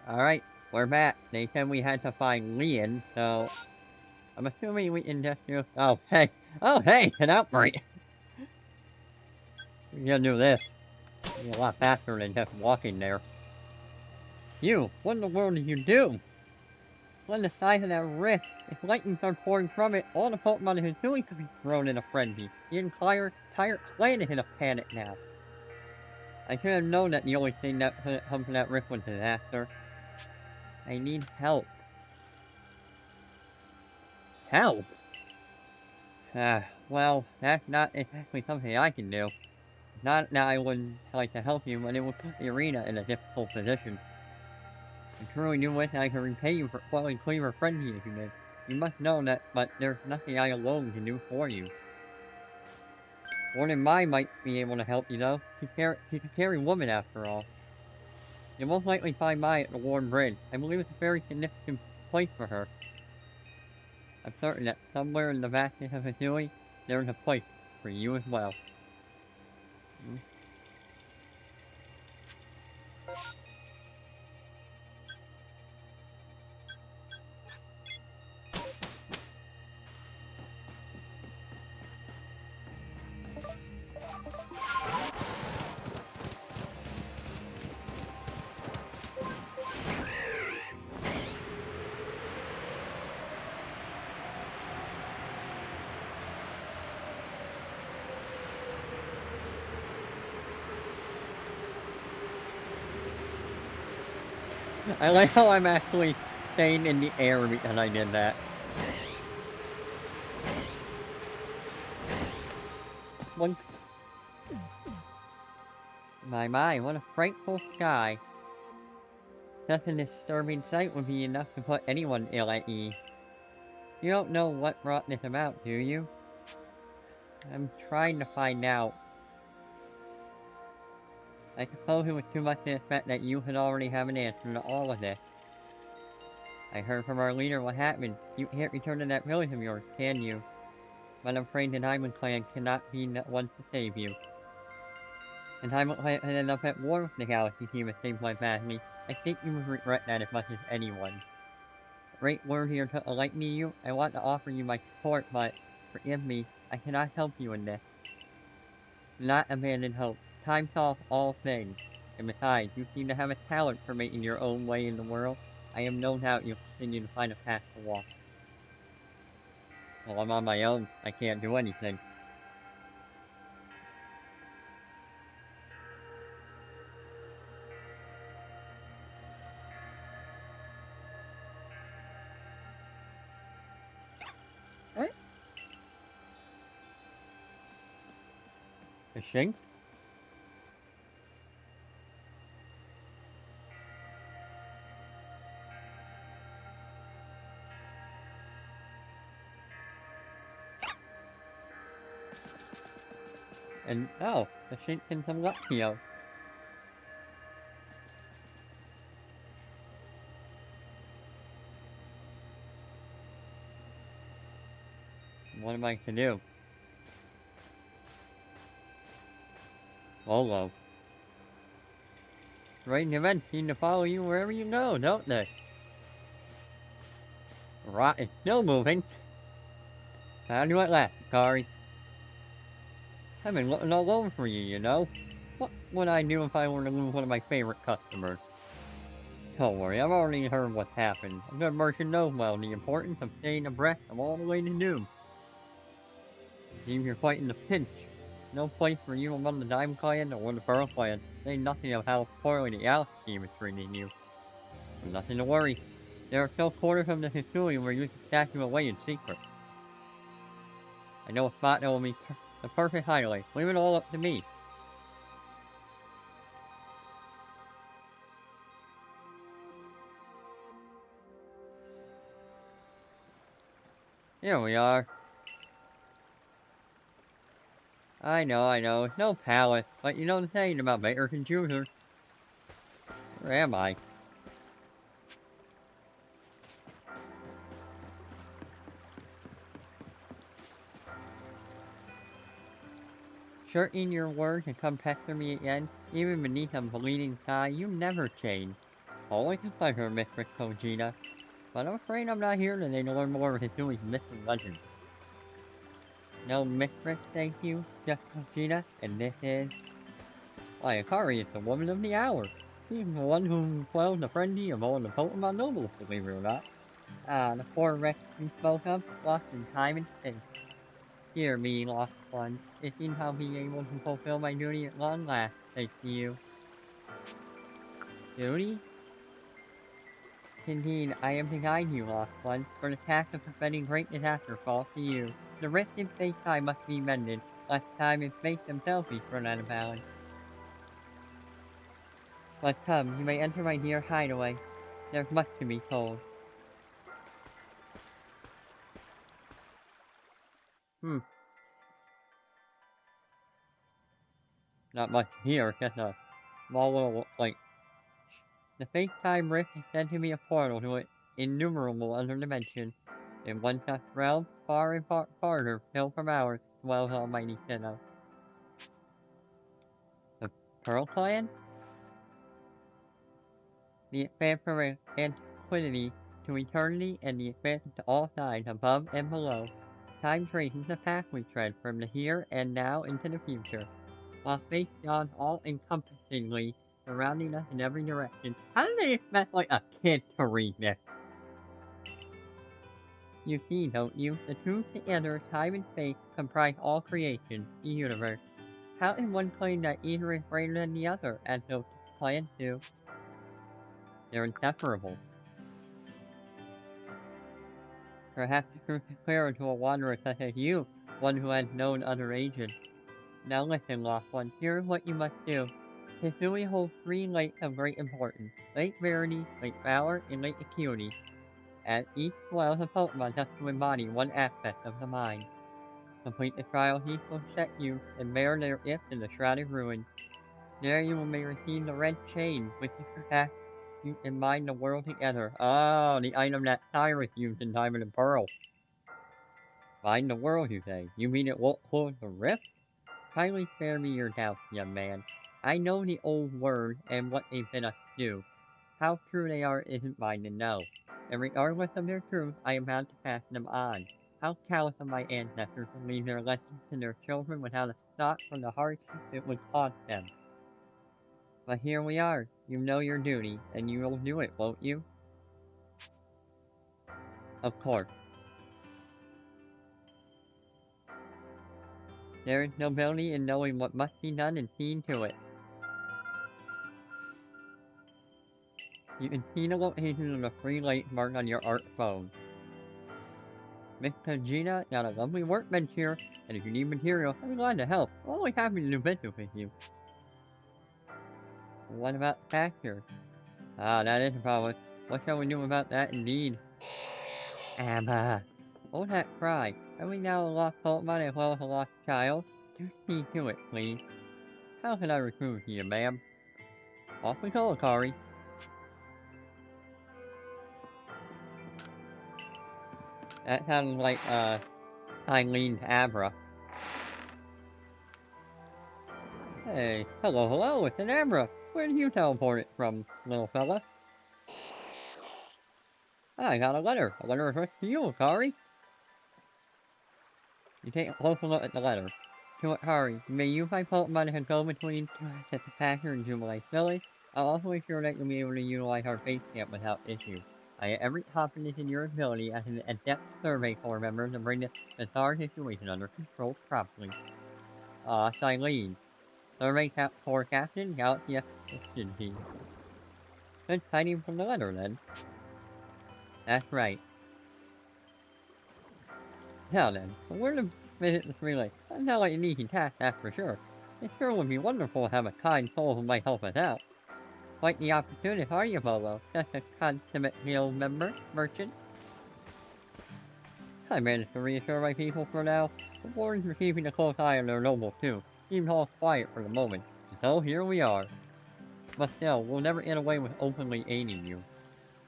Alright, we're back. They said we had to find Leon, so I'm assuming we can just do. Oh, hey! Oh, hey! An outbreak! We can do this. Be a lot faster than just walking there. You! What in the world did you do? Look at the size of that rift. If lightning starts pouring from it, all the Pokemon in Hisui could be thrown in a frenzy. The entire clan is in a panic now. I should have known that the only thing that could come from that rift was disaster. I need help. Help? Well, that's not exactly something I can do. Not that I wouldn't like to help you, but it would put the arena in a difficult position. I truly do wish I could repay you for quelling Cleaver frenzy if you did. You must know that, but there's nothing I alone can do for you. One in mine might be able to help you though. She's a caring woman after all. You'll most likely find Mai at the Warm Bridge. I believe it's a very significant place for her. I'm certain that somewhere in the vastness of Hisui, there is a place for you as well. Hmm? I like how I'm actually staying in the air because I did that. One. My, what a frightful sky. Such a disturbing sight would be enough to put anyone ill at ease. You don't know what brought this about, do you? I'm trying to find out. I suppose it was too much to expect that you could already have an answer to all of this. I heard from our leader what happened. You can't return to that village of yours, can you? But I'm afraid the Diamond Clan cannot be the one to save you. The Diamond Clan could end up at war with the Galaxy team if things went badly. I think you would regret that as much as anyone. Great word here took a liking to you. I want to offer you my support, but forgive me, I cannot help you in this. Do not abandon hope. Time solves all things. And besides, you seem to have a talent for making your own way in the world. I have no doubt you'll continue to find a path to walk. Well, I'm on my own. I can't do anything. What? A sink? And, oh, the sink can some Luxio. What am I to do? Lolo. Strange events seem to follow you wherever you go, don't they? Rot is still moving. Found you at last, Kari. I've been looking all over for you, you know. What would I do if I were to lose one of my favorite customers? Don't worry, I've already heard what's happened. A good merchant knows well the importance of staying abreast of all the latest news. Seems you're quite in the pinch. No place for you among the Diamond Clan or the Pearl Clan. Say nothing of how poorly the Alex team is treating you. But nothing to worry. There are still quarters of the Hisui where you can stash you away in secret. I know a spot that will be the perfect hideaway. Leave it all up to me. Here we are. I know, it's no palace, but you know the saying about bakers and choosers. Where am I? Shortening your words and come pester me again, even beneath a bleeding sky, you never change. Always a pleasure, Mistress Kojina. But I'm afraid I'm not here today to learn more of Hisui's missing legend. No, Mistress, thank you, just Kojina, and this is... Why, Akari is the woman of the hour. She's the one who quells the frenzy of all the Pokemon nobles, believe it or not. Ah, the poor wretch you spoke of, lost in time and space. Dear me, lost one. It seems I'll be able to fulfill my duty at long last, thanks to you. Duty? Indeed, I am to guide you, lost one, for the task of preventing great disaster falls to you. The rift in space-time must be mended, lest time and space themselves be thrown out of balance. But come, you may enter my dear hideaway. There's much to be told. Not much here, just a small little, the space-time rift is said to be a portal to an innumerable other dimensions. In one such realm, far and farther, still from ours, dwells Almighty Sinnoh. The Pearl Clan? The expanse from antiquity to eternity and the expanse to all sides, above and below. Time traces the path we tread from the here and now into the future, while space yawns all-encompassingly, surrounding us in every direction. How do they expect, a kid to read this? You see, don't you? The two together, time and space, comprise all creation, the universe. How can one claim that either is greater than the other, as those clans do? They're inseparable. Perhaps the truth is clearer to a wanderer such as you, one who has known other ages. Now listen, lost one, here is what you must do. Hisui holds 3 lakes of great importance: Lake Verity, Lake Valor, and Lake Acuity. At each dwells a Pokemon just to embody one aspect of the mind. Complete the trial heat will set you, and bear their if in the shrouded ruin. There you may receive the red chain, which is to pass you and bind the world together. Oh, the item that Cyrus used in Diamond and Pearl. Bind the world, you say? You mean it won't close the rift? Kindly spare me your doubts, young man. I know the old word and what they bid us do. How true they are isn't mine to know. And regardless of their truth, I am bound to pass them on. How callous of my ancestors to leave their lessons to their children without a thought for the hardship it would cause them. But here we are. You know your duty, and you will do it, won't you? Of course. There is nobility in knowing what must be done and seeing to it. You can see the location of the 3 lakes marked on your art phone. Miss Kojina got a lovely workbench here, and if you need material, I'll be glad to help. I'm always happy to do business with you. What about factors? Ah, that is a problem. What shall we do about that indeed? Abba! What was that cry? Are we now a lost Pokemon as well as a lost child? Do see to it, please. How can I recruit you, ma'am? Off we go, Akari. That sounds like, Eileen's Abra. Hey, hello, it's an Abra. Where did you teleport it from, little fella? I got a letter. A letter addressed to you, Akari. You take a closer look at the letter. To Akari, may you find Pokemon can go between the Packer and Jubilee Village. I'll also ensure that you'll be able to utilize our base camp without issue. I have every confidence in your ability as an adept survey corps member to bring this bizarre situation under control promptly. Eileen. Survey Corps Captain, Galaxy Expedition Team. Good tidings from the letter, then. That's right. Now then, we're to visit the 3 lakes. That's not like an easy task, that's for sure. It sure would be wonderful to have a kind soul who might help us out. Quite the opportunity, are you, Bolo? Just a consummate guild member, merchant. I managed to reassure my people for now. The warden's are keeping a close eye on their nobles too. Seems all quiet for the moment. So here we are. But still, we'll never get away with openly aiding you.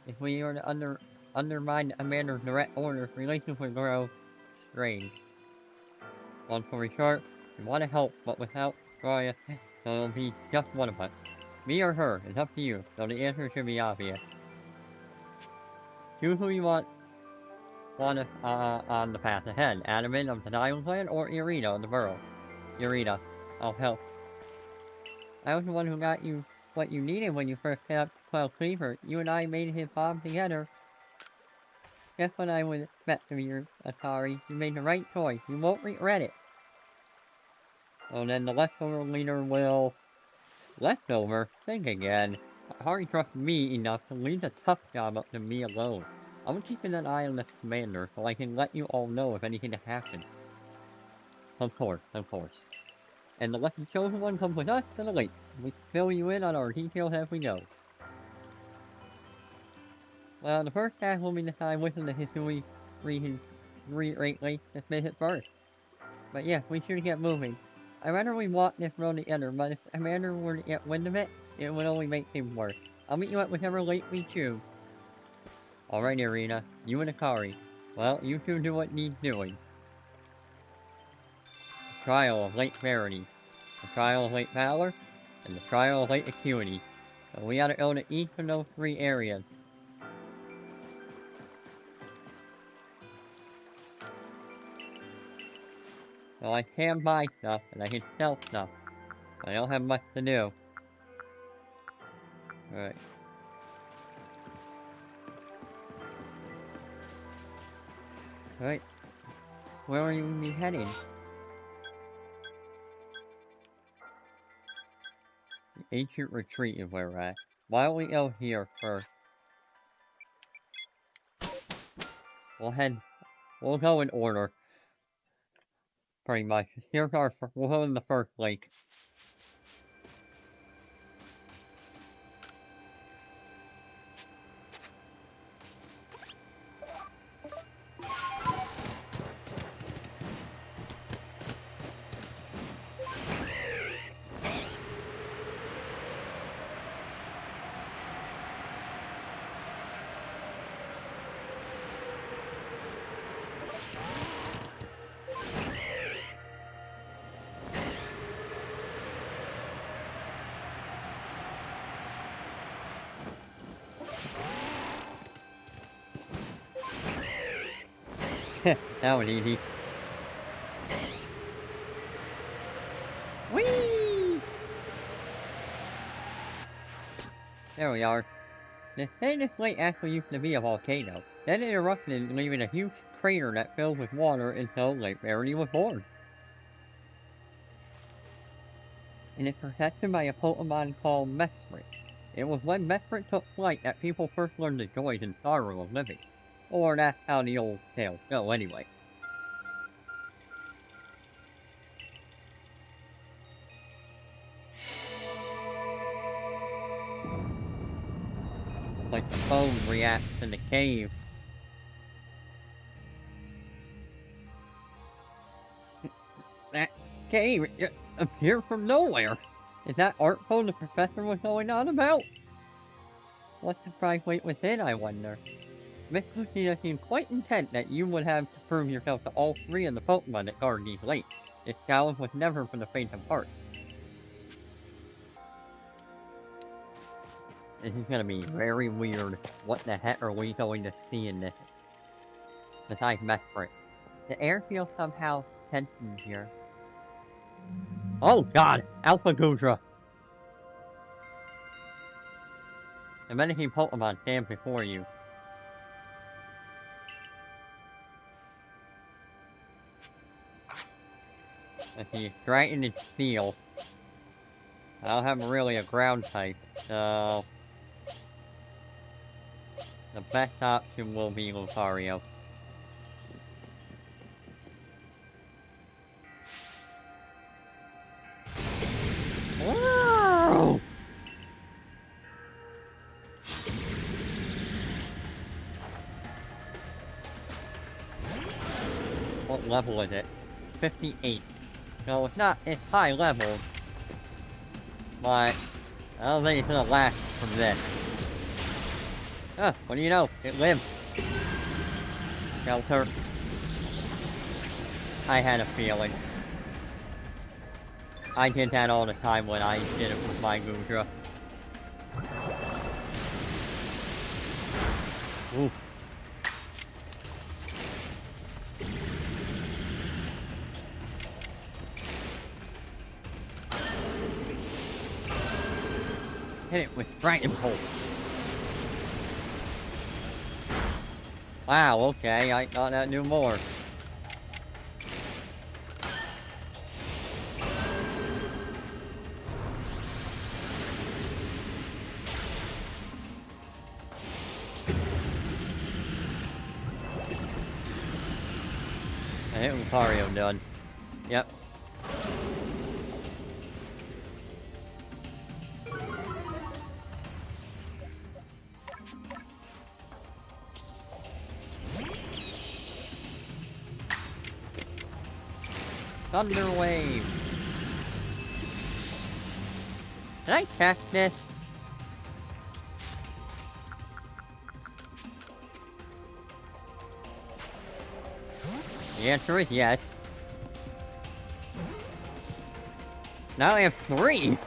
If we are to undermine the commander's direct orders, relations will grow strange. Long story short, we want to help, but without Raya, so it'll be just one of us. Me or her, it's up to you, though the answer should be obvious. Choose who you want on the path ahead. Adamant of the Diamond Clan or Irina of the Burrow. Irina. I'll help. I was the one who got you what you needed when you first set up Cloud Cleaver. You and I made his bomb together. Just when I was expect of you, Atari. You made the right choice. You won't regret it. Oh, then the leftover leader will... Leftover? Think again. Atari trusts me enough to leave the tough job up to me alone. I'm keeping an eye on the commander so I can let you all know if anything happens. Of course, of course. And the lucky chosen one comes with us to the lake. We fill you in on our details as we go. Well, the first task will be to decide which of the history Great Lakes to visit first. But yeah, we should get moving. I'd rather we walk this road together, but if the commander were to get wind of it, it would only make things worse. I'll meet you at whichever lake we choose. Alright, Irina. You and Akari. Well, you two do what needs doing. The Trial of Lake Verity. The Trial of Lake Valor. And the Trial of Lake Acuity. So we gotta go to each of those 3 areas. So I can buy stuff, and I can sell stuff. I don't have much to do. Alright. Alright. Where are you heading? The Ancient Retreat is where we're at. Why don't we go here first? We'll go in order. Pretty much. We'll go in the first lake. That was easy. Whee! There we are. This lake actually used to be a volcano. Then it erupted, leaving a huge crater that filled with water until Lake Verity was born. And it's protected by a Pokemon called Mesprit. It was when Mesprit took flight that people first learned the joys and sorrow of living. Or that's how the old tales go, anyway. Like the foam reacts in the cave. That cave appeared from nowhere. Is that art form the professor was going on about? What's the prize weight within, I wonder? Miss Lucina seemed quite intent that you would have to prove yourself to all 3 of the Pokemon that guard these lakes. This challenge was never for the faint of heart. This is gonna be very weird. What the heck are we going to see in this? Besides Mesprit. The air feels somehow tense in here. Oh god! Alpha Gudra! The menacing Pokemon stands before you. Let's see, Dragon and Steel. I don't have really a ground type, so... the best option will be Lucario. Wow! What level is it? 58. So it's high level. But I don't think it's gonna last from this. What do you know? It lived. Shelter. I had a feeling. I did that all the time when I did it with my Gudra. Ooh. Hit it with Dragon Pulse. Wow, okay, I thought that knew more. I hit Lucario done. Yep. Thunder Wave! Can I catch this? The answer is yes. Now I have 3!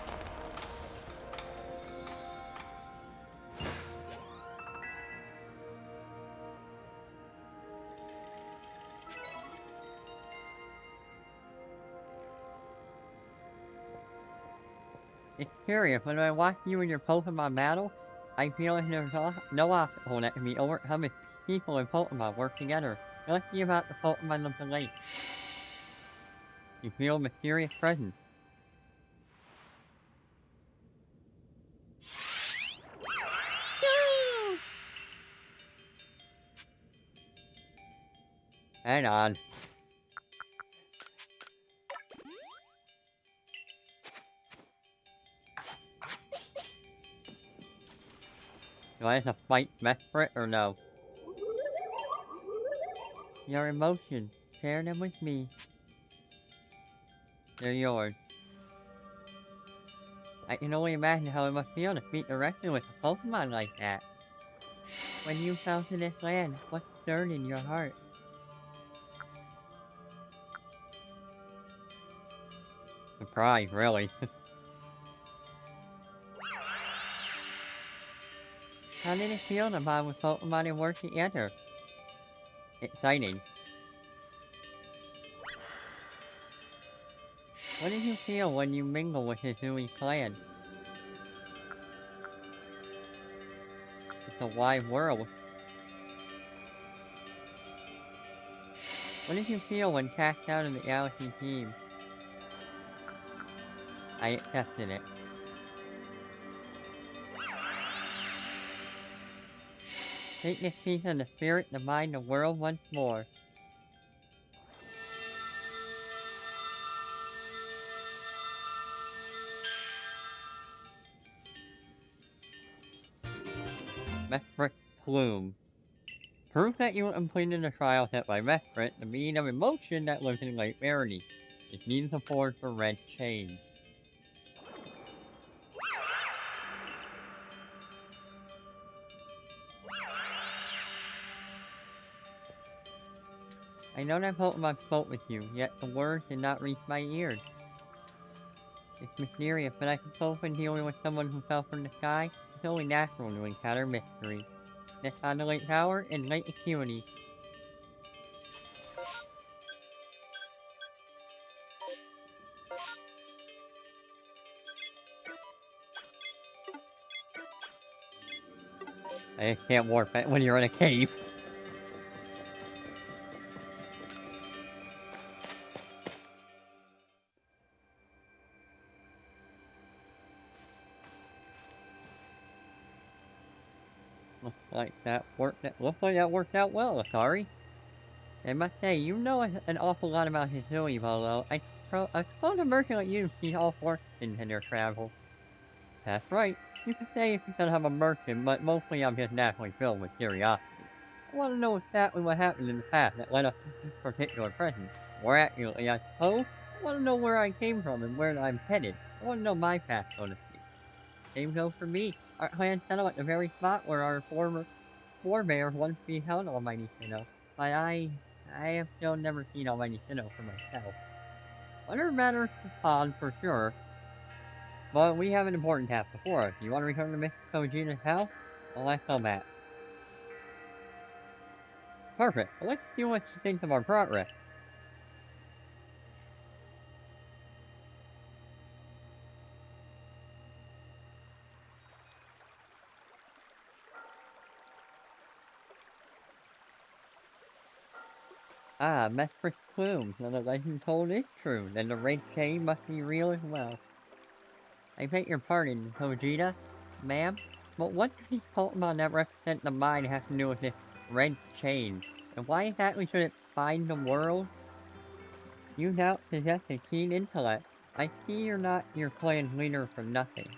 It's curious, when I watch you in your Pokemon battle, I feel like there's no obstacle that can be overcome if people and Pokemon work together. Let's see about the Pokemon of the lake. You feel a mysterious presence. Hang on. Do I have to fight Mesprit or no? Your emotions, share them with me. They're yours. I can only imagine how it must feel to speak directly with a Pokemon like that. When you fell to this land, what stirred in your heart? Surprise, really. How did it feel to bond with Pokemon and work together? Exciting. What did you feel when you mingle with Hisui clan? It's a wide world. What did you feel when cast out of the Galaxy team? I accepted it. Take this piece of the spirit to mind the world once more. Mesprit Plume. Proof that you completed the trial set by Mesprit, the being of emotion that lives in Lake Verity. It needs a forge for red chain. I know that Pokemon spoke with you, yet the words did not reach my ears. It's mysterious, but I suppose when dealing with someone who fell from the sky, it's only natural to encounter mystery. This on the Lake Tower and Lake Acuity. I just can't warp it when you're in a cave. Looks like that worked out well, Akari. I must say, you know an awful lot about Hisui, Polo. I suppose a merchant like you sees all fortunes in their travels. That's right. You could say if you could have a merchant, but mostly I'm just naturally filled with curiosity. I want to know exactly what happened in the past that led up to this particular present. More accurately, I suppose, I want to know where I came from and where I'm headed. I want to know my past, so to speak. Same goes for me. Our clan settled at the very spot where our former forebears once beheld Almighty Sinnoh. But I have still never seen Almighty Sinnoh for myself. Other matters to pond for sure, but we have an important task before us. You want to return to Mr. Kojina's house? Well, let's go back. Perfect. Well, let's see what she thinks of our progress. Ah, Metric Plume. So the legend told is true. Then the red chain must be real as well. I beg your pardon, Vegeta, ma'am, but what do these Pokemon that represent the mind have to do with this red chain? And why exactly should it find the world? You now possess a keen intellect. I see you're not your clan's leader for nothing.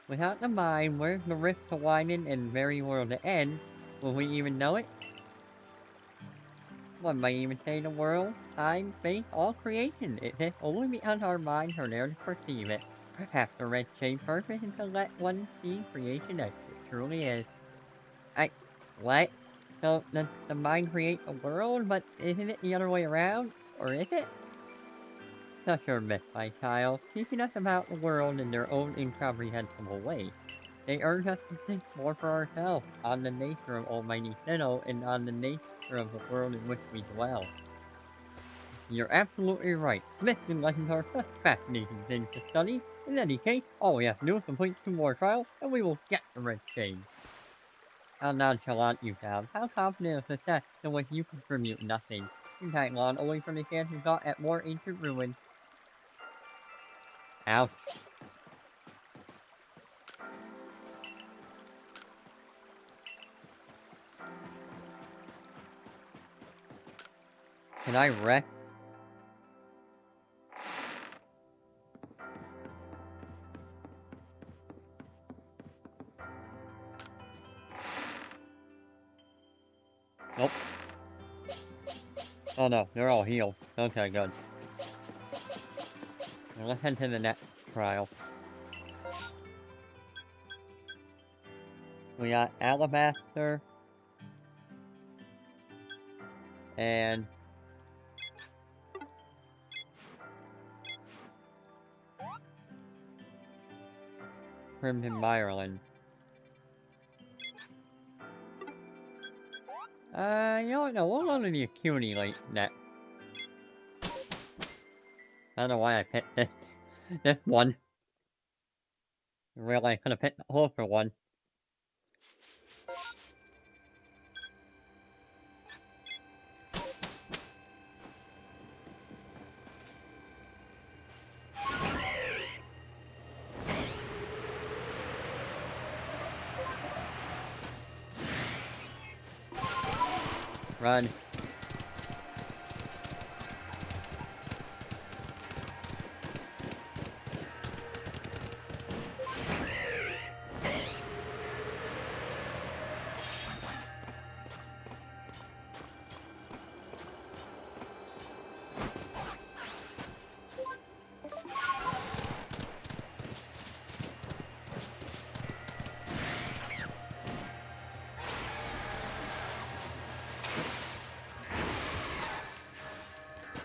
Without the mind, where's the rift to widen and very world to end? Will we even know it? One might even say the world, time, space, all creation exists only because our minds are there to perceive it. Perhaps the red chain purpose is to let one see creation as it truly is. What? So, does the mind create the world, but isn't it the other way around? Or is it? Such a myth, my child, teaching us about the world in their own incomprehensible way. They urge us to think more for ourselves on the nature of Almighty Sinnoh and on the nature of the world in which we dwell. You're absolutely right. Myths and legends are such fascinating things to study. In any case, all we have to do is complete 2 more trials, and we will get the red chain. How nonchalant you sound. How confident of success to which you contribute nothing. You hang on only for the chance you got at more ancient ruins. Ouch. Can I rest? Nope. Oh no, they're all healed. Okay, good. Now let's head to the next trial. We got Alabaster. And Crimson Ireland. You know what? No, we'll go to the Acuity like next. I don't know why I picked this one. Really, I could have picked the closer one. Run.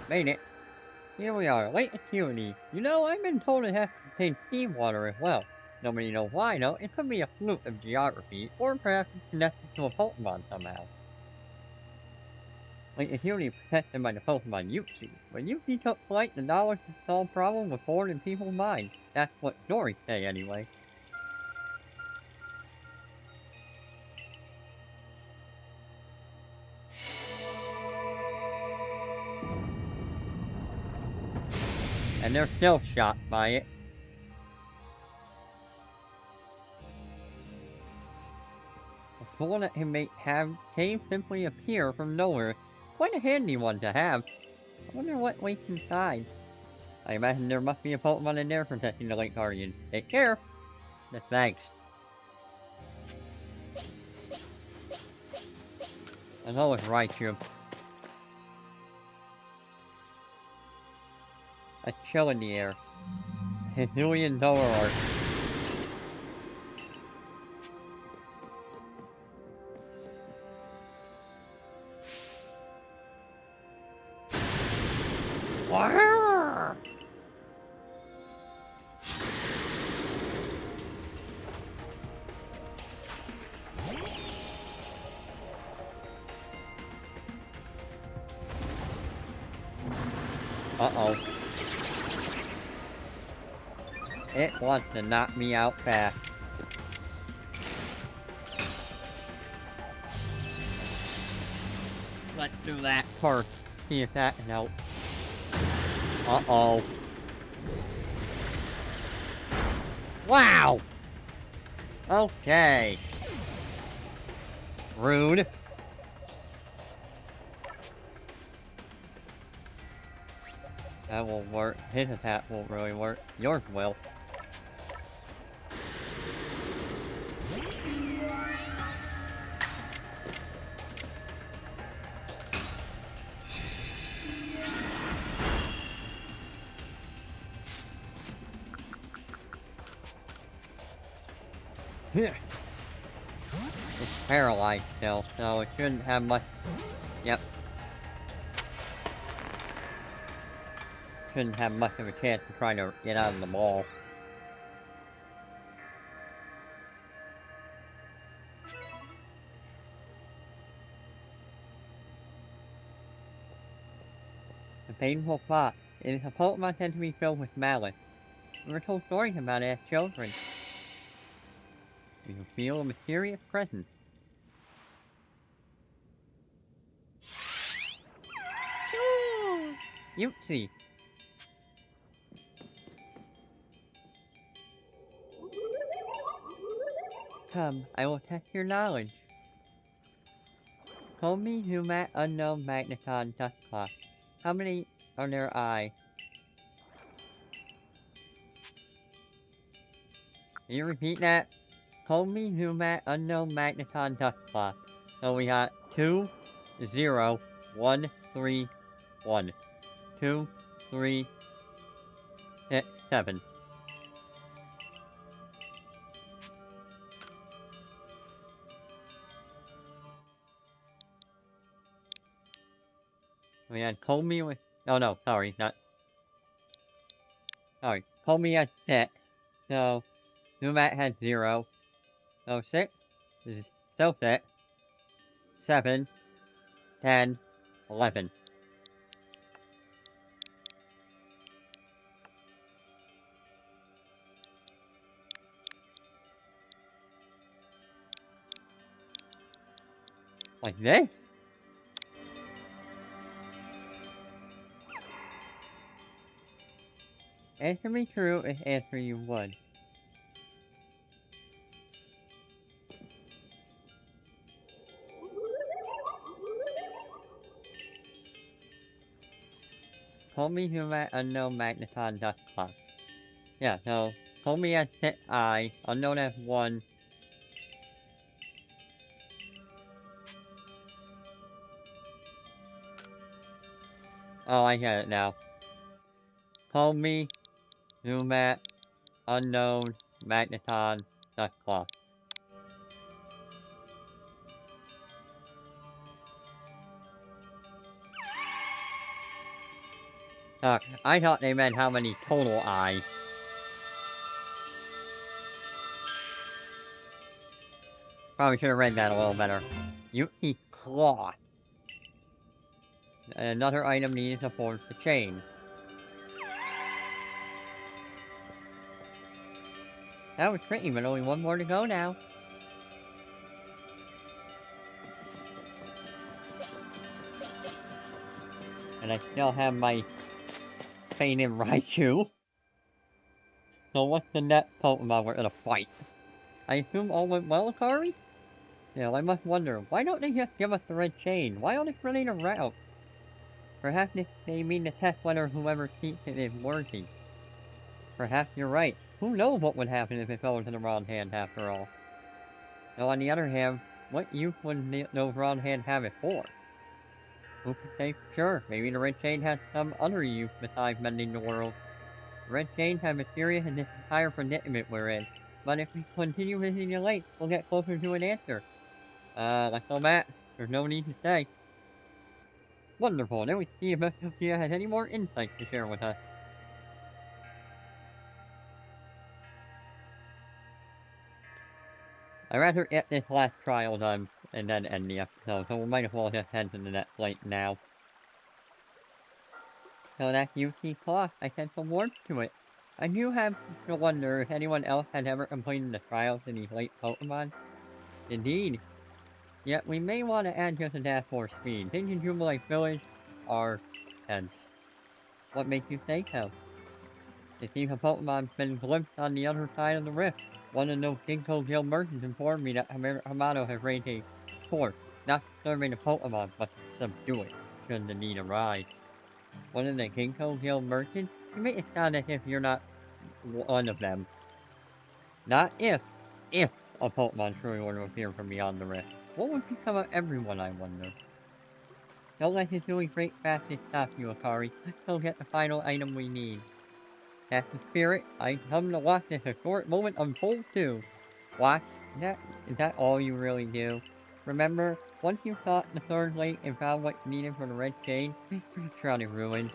Made it. Here we are, Lake Acuity. You know, I've been told it has to contain seawater as well. Nobody knows why though. It could be a fluke of geography, or perhaps it's connected to a Pokemon somehow. Lake Acuity is protected by the Pokemon Yuki. When Yuki took flight, the knowledge to solve problems was born in people's minds. That's what stories say anyway. And they're still shocked by it. A tool that can make caves simply appear from nowhere. Quite a handy one to have. I wonder what waits inside. I imagine there must be a Pokemon in there protecting the Lake Guardian. Take care! Thanks. I know it's Raichu. A chill in the air. Hisuian Zoroark. Wow! Uh-oh. It wants to knock me out fast. Let's do that first. See if that can help. Uh-oh. Wow! Okay. Rude. That won't work. His attack won't really work. Yours will. It's paralyzed still, so it shouldn't have much. Yep. Shouldn't have much of a chance to try to get out of the ball. The painful plot. It is a Pokemon tend to be filled with malice. We were told stories about it as children. You can feel a mysterious presence. Yootsie. Come, I will test your knowledge. Call me Humat Unknown Magneton Dustcloth. How many are there eyes? Can you repeat that? Call me Humat Unknown Magneton Dustcloth. So we got 2, 0, 1, 3, 1. 2, 3, 6, 7. We had Comey with... Oh no, sorry, not... Sorry, Comey had 6. So, Numat had 0. So 6 is so 6. 7, 10, 11. Like this? Answer me true if answer you would. Call me Human Unknown Magneton Dustcloth. Yeah, so call me as 6 I, unknown as 1. Oh, I get it now. Call me Human Unknown Magneton Dustcloth. I thought they meant how many total eyes. Probably should have read that a little better. Yuki Cloth. Another item needed to forge the chain. That was tricky, but only one more to go now. And I still have my Faded Raichu. So what's the next Pokemon we're gonna fight? I assume all went well, Akari? Yeah, I must wonder, why don't they just give us the red chain? Why don't they create a route? Perhaps they mean to test whether whoever keeps it is worthy. Perhaps you're right. Who knows what would happen if it fell into the wrong hand after all? Though on the other hand, what use would those wrong hands have it for? Who can say for sure? Maybe the red chain has some other use besides mending the world. The red chains have mysterious and this entire predicament we're in. But if we continue visiting the lake, we'll get closer to an answer. Let's go back. There's no need to stay. Wonderful. Then we see if Sophia has any more insights to share with us. I'd rather get this last trial done and then end the episode, so we might as well just head to the next lake now. So that UC cloth, I sent some warmth to it. I do have to wonder if anyone else had ever completed the trials in these late Pokemon. Indeed. Yet we may want to add just a dash more speed. Things in Jubilee Village are tense. What makes you say so? It seems a Pokemon's been glimpsed on the other side of the rift. One of those Ginkgo Guild merchants informed me that Hamado has raised a force, not to serving the Pokemon, but to subdue it, should the need arise. One of the Ginkgo Guild merchants? You make it sound as if you're not one of them. Not if. If a Pokemon truly were to appear from beyond the rift. What would become of everyone, I wonder? Don't let his doing great fastness stop you, Akari. Let's go get the final item we need. That's the spirit. I come to watch this historic moment unfold too. Watch? Is that all you really do? Remember, once you sought the third lake and found what you needed for the red shade, shrouded ruin.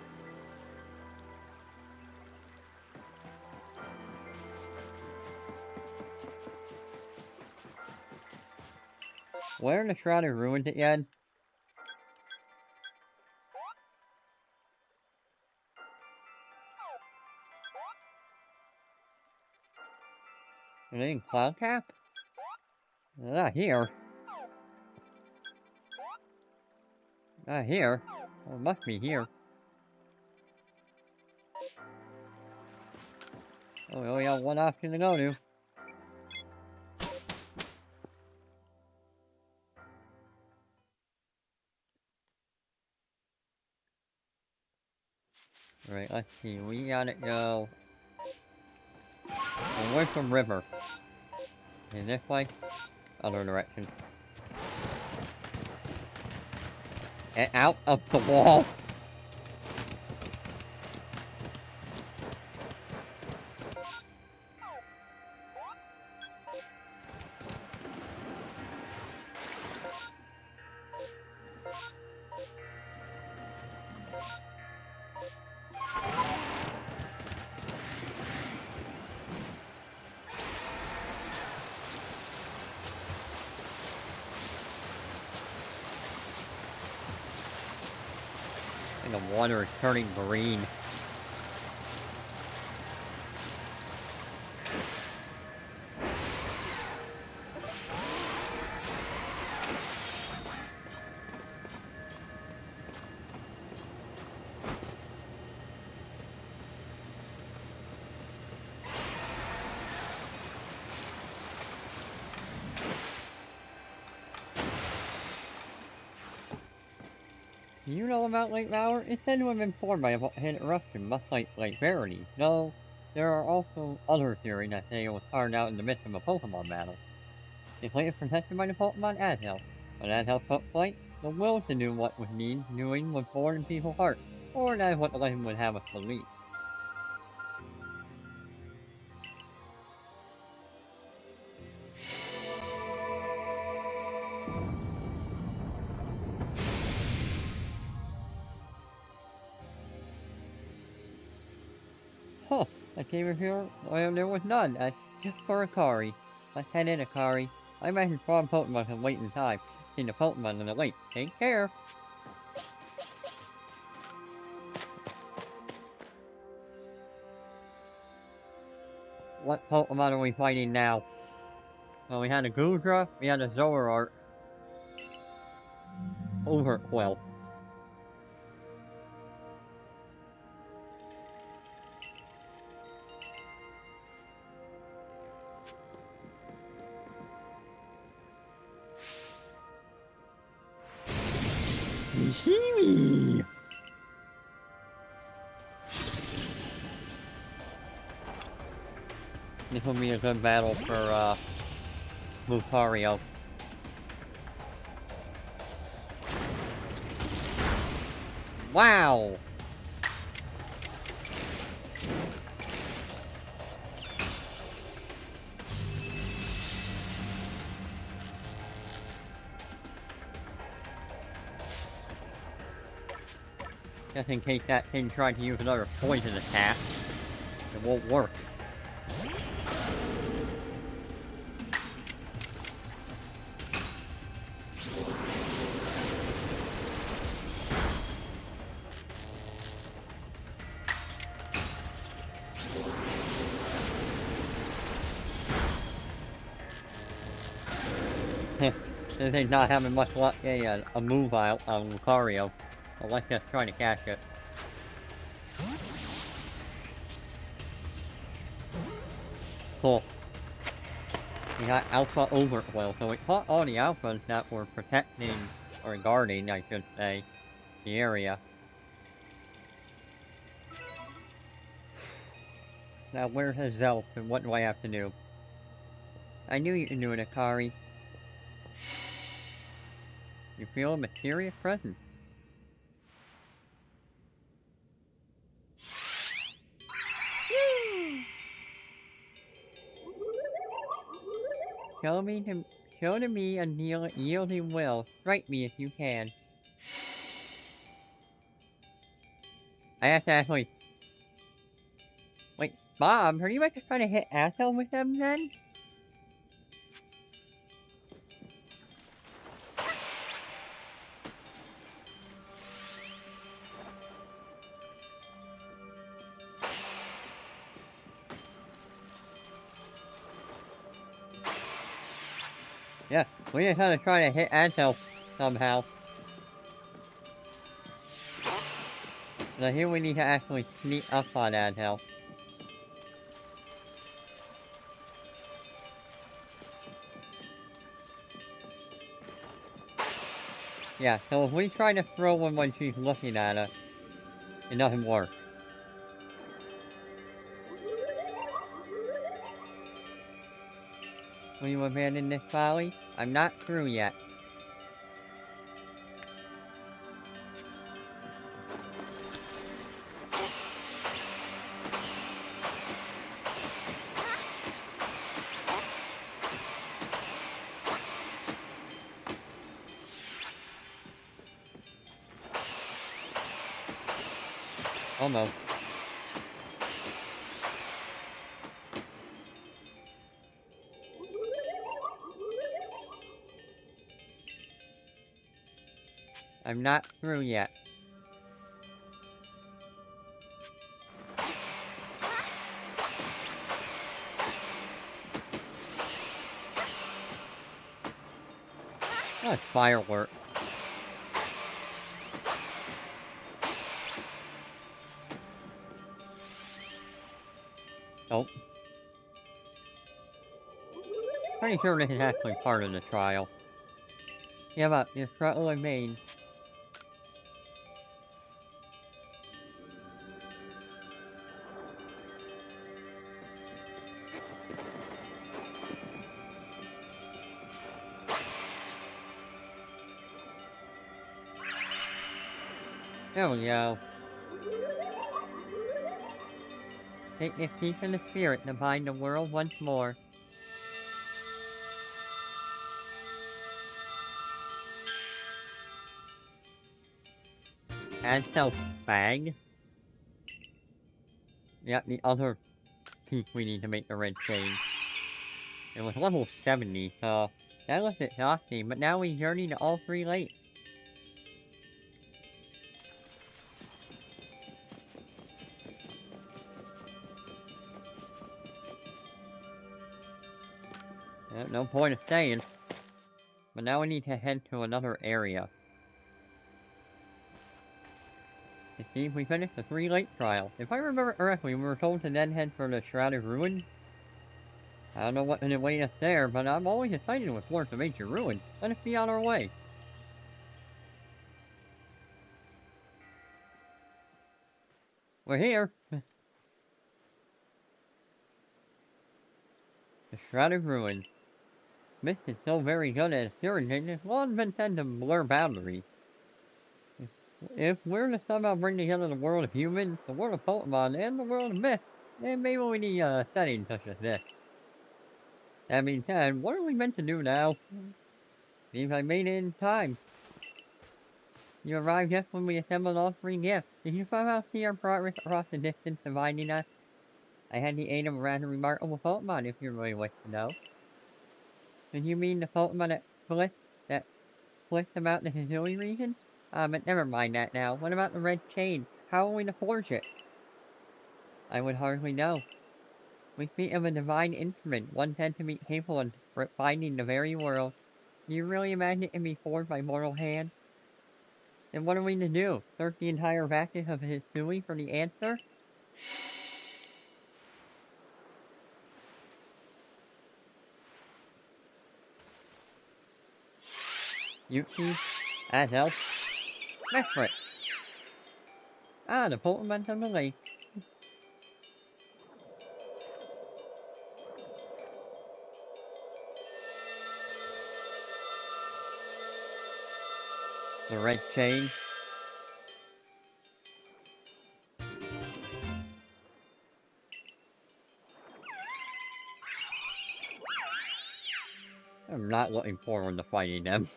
Where in the shrouded ruins again? Are they in Cloud Cap? They're not here. Not here. Well, it must be here. Oh, we only have one option to go to. Alright, let's see. We gotta go. Away from river. In this way? Other direction. Get out of the wall! And the water is turning green. Do you know about Lake Valor? It's said to have been formed by a volcanic eruption, much like Lake Verity. Though, there are also other theories that say it was carved out in the midst of a Pokemon battle. This lake is protected by the Pokemon Adhel. When Adhel took flight, the will to do what was needed doing was born in people's hearts, or that is what the legend would have us believe. Huh, I came in here, well, there was none. That's just for Akari. Let's head in, Akari. I imagine farm Pokemon can wait in time. See the Pokemon in the lake. Take care. What Pokemon are we fighting now? Well, we had a Gudra, we had a Zoroark. Overquill. Shimi! This will be a good battle for, Lucario. Wow! Just in case that thing tried to use another poison attack, it won't work. This thing's not having much luck getting a move out on Lucario. So let's just try to catch it. Cool. We got Alpha Overflow, so we caught all the Alphas that were protecting, or guarding, I should say, the area. Now where's his Zelf, and what do I have to do? I knew you could do it, Akari. You feel a mysterious presence. Show to me a yielding will. Strike me if you can. I have to actually... Wait, Bob, are you about to try to hit Asshole with them then? Yeah, we just had to try to hit Asshole somehow. Now here we need to actually sneak up on Asshole. Yeah, so if we try to throw one when she's looking at us, it doesn't work. Will you abandon this valley? I'm not through yet. Almost. I'm not through yet. Oh, it's firework. Nope. Pretty sure this is actually part of the trial. Give up, your struggle in vain. There we go. Take this piece of the spirit to bind the world once more. And self-bag. Yep, the other piece we need to make the red chain. It was level 70, so that was exhausting, but now we journey to all 3 lakes. No point of staying. But now we need to head to another area. It seems we finished the 3 lake trial. If I remember correctly, we were told to then head for the Shrouded Ruin. I don't know what can await us there, but I'm always excited with Lords of Ancient Ruin. Let us be on our way. We're here! The Shrouded Ruin. Mist is so very good at obscuring things, it's long been said to blur boundaries. If we're to somehow bring together the world of humans, the world of Pokemon, and the world of Myth, then maybe we need a setting such as this. That being said, what are we meant to do now? Seems I made it in time. You arrived just when we assembled all 3 gifts. Did you somehow see our progress across the distance dividing us? I had the aid of a rather remarkable Pokemon, if you really wish to know. Did you mean the Pokemon that flicked about the Hisui region? But never mind that now. What about the red chain? How are we to forge it? I would hardly know. We speak of a divine instrument, one said to be capable of binding the very world. Do you really imagine it can be formed by mortal hand? Then what are we to do? Search the entire vacuum of his Hisui for the answer? Yuki? As else? Mefrit! Ah, the Pokemon from the lake. The red chain. I'm not looking forward to fighting them.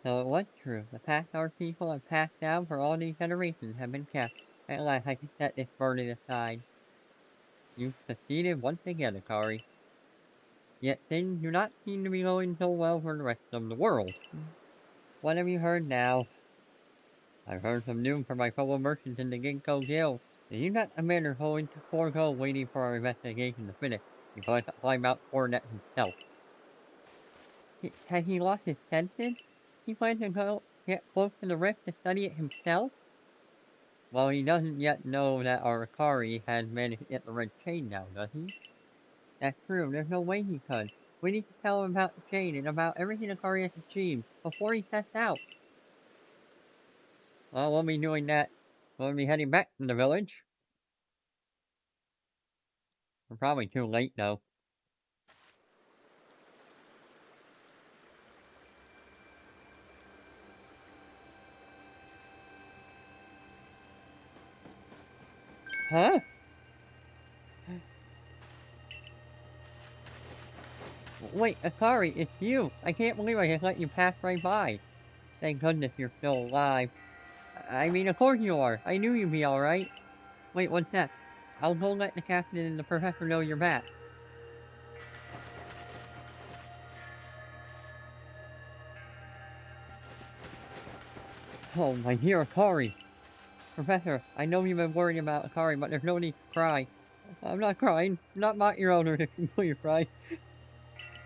So it was true. The past our people have passed down for all these generations have been kept. At last I can set this burden aside. You've succeeded once again, Akari. Yet things do not seem to be going so well for the rest of the world. What have you heard now? I've heard some news from my fellow merchants in the Ginkgo Guild. It seems that Commander going to forego waiting for our investigation to finish. He plans to climb Mount Coronet himself. Has he lost his senses? He plans to go get close to the rift to study it himself? Well, he doesn't yet know that our Akari has managed to get the red chain now, does he? That's true, there's no way he could. We need to tell him about the chain and about everything Akari has achieved before he sets out. Well, we'll be doing that. We'll be heading back to the village. We're probably too late, though. Huh? Wait, Akari, it's you! I can't believe I just let you pass right by. Thank goodness you're still alive. I mean, of course you are. I knew you'd be alright. Wait, what's that? I'll go let the captain and the professor know you're back. Oh, my dear Akari. Professor, I know you've been worrying about Akari, but there's no need to cry. I'm not crying. Not my your owner if you know you're crying.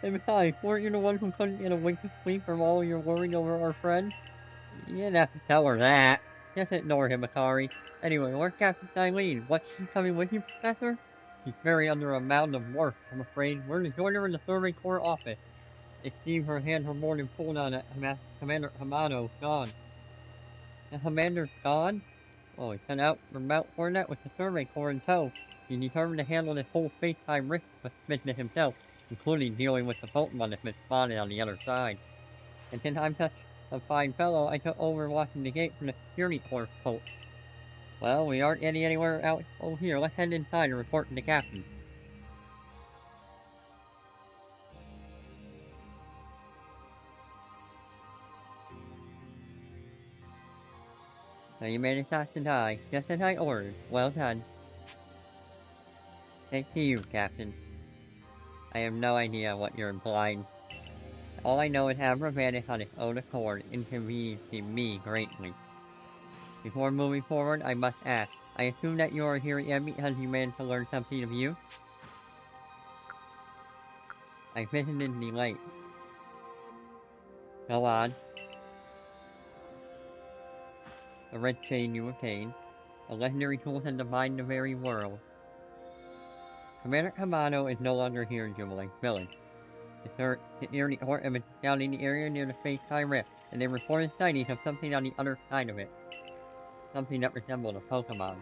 And besides, weren't you the one who couldn't get a wink of sleep from all your worrying over our friend? You didn't have to tell her that. Just ignore him, Akari. Anyway, where's Captain Eileen? What's she coming with you, Professor? She's very under a mound of work, I'm afraid. We're to join her in the survey corps office. It seems her hands were more than full now that Commander Hamano's gone. The commander's gone? Oh, he sent out from Mount Hornet with the survey corps in tow. He's determined to handle this whole space-time risk business himself, including dealing with the Pokemon that's been spotted on the other side. And since I'm such a fine fellow, I took over watching the gate from the security corps post. Well, we aren't getting anywhere out over here. Let's head inside and report to the captain. So you made it not to die, just as I ordered. Well done. Thanks to you, Captain. I have no idea what you're implying. All I know is Abra vanished on its own accord, inconveniencing me greatly. Before moving forward, I must ask. I assume that you are here yet because you managed to learn something of you? I visited the lake. Go on. The red chain you obtained. A legendary tool to divine the very world. Commander Kamado is no longer here in Jubilee Village. The security court have been scouting the area near the space-time rift, and they reported sightings of something on the other side of it. Something that resembled a Pokemon.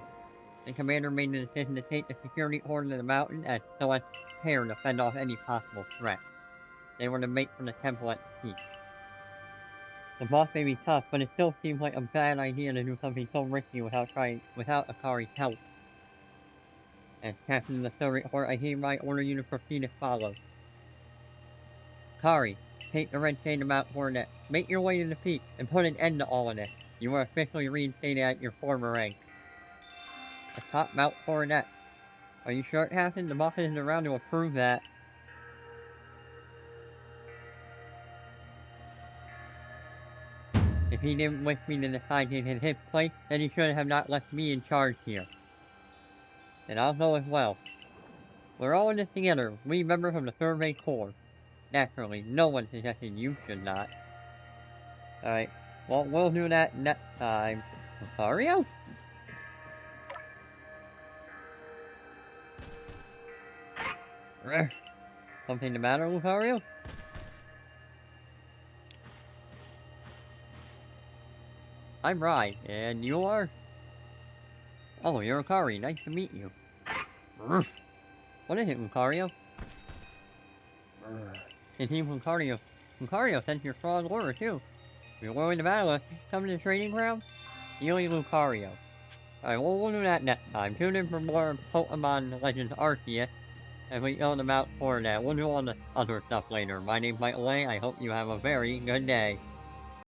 The commander made the decision to take the security court to the mountain as so as prepared to fend off any possible threat. They were to make for the temple at the peak. The boss may be tough, but it still seems like a bad idea to do something so risky without Akari's help. As captain of the survey court, I hereby order you to proceed as follows. Akari, take the red chain to Mount Hornet, make your way to the peak, and put an end to all of this. You are officially reinstated at your former rank. Atop Mount Coronet. Are you sure it happened? The boss isn't around to approve that. If he didn't wish me to decide in his place, then he should have not left me in charge here. And I'll go as well. We're all in this together. We members of the Survey Corps. Naturally, no one suggested you should not. Alright, well, we'll do that next time. Lucario? Something the matter, Lucario? I'm Rai, and you are? Oh, you're Lucario. Nice to meet you. What is it, Lucario? It seems Lucario. Lucario sent your strong order, too. If you're willing to battle us, come to the training ground? Healy Lucario. Alright, well, we'll do that next time. Tune in for more Pokemon Legends Arceus. And we go them out for that. We'll do all the other stuff later. My name's Michael A. I hope you have a very good day.